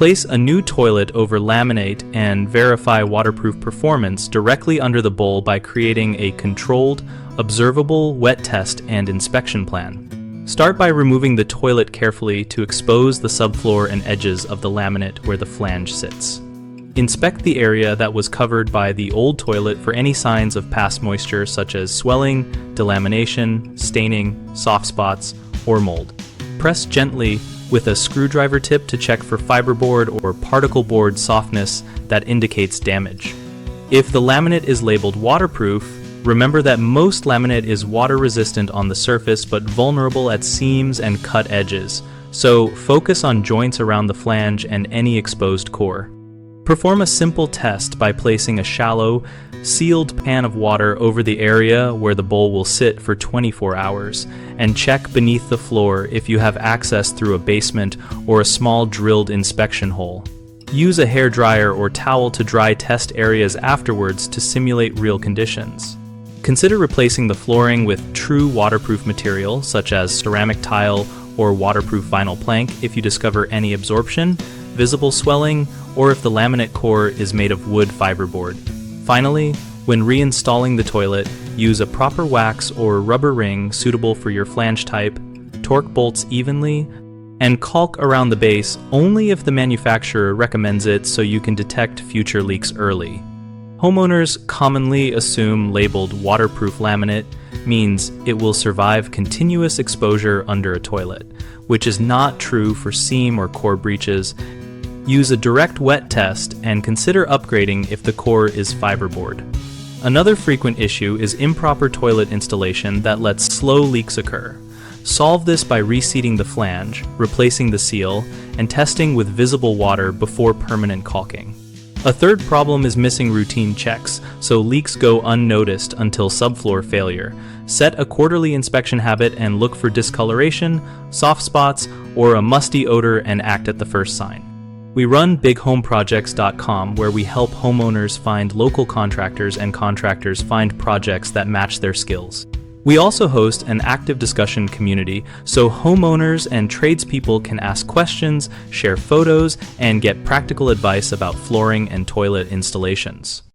Place a new toilet over laminate and verify waterproof performance directly under the bowl by creating a controlled, observable wet test and inspection plan. Start by removing the toilet carefully to expose the subfloor and edges of the laminate where the flange sits. Inspect the area that was covered by the old toilet for any signs of past moisture such as swelling, delamination, staining, soft spots, or mold. Press gently with a screwdriver tip to check for fiberboard or particle board softness that indicates damage. If the laminate is labeled waterproof, remember that most laminate is water resistant on the surface but vulnerable at seams and cut edges, so focus on joints around the flange and any exposed core. Perform a simple test by placing a shallow, sealed pan of water over the area where the bowl will sit for 24 hours, and check beneath the floor if you have access through a basement or a small drilled inspection hole. Use a hairdryer or towel to dry test areas afterwards to simulate real conditions. Consider replacing the flooring with true waterproof material such as ceramic tile or waterproof vinyl plank if you discover any absorption, visible swelling, or if the laminate core is made of wood fiberboard. Finally, when reinstalling the toilet, use a proper wax or rubber ring suitable for your flange type, torque bolts evenly, and caulk around the base only if the manufacturer recommends it so you can detect future leaks early. Homeowners commonly assume labeled waterproof laminate means it will survive continuous exposure under a toilet, which is not true for seam or core breaches. Use a direct wet test and consider upgrading if the core is fiberboard. Another frequent issue is improper toilet installation that lets slow leaks occur. Solve this by reseating the flange, replacing the seal, and testing with visible water before permanent caulking. A third problem is missing routine checks, so leaks go unnoticed until subfloor failure. Set a quarterly inspection habit and look for discoloration, soft spots, or a musty odor and act at the first sign. We run bighomeprojects.com where we help homeowners find local contractors and contractors find projects that match their skills. We also host an active discussion community so homeowners and tradespeople can ask questions, share photos, and get practical advice about flooring and toilet installations.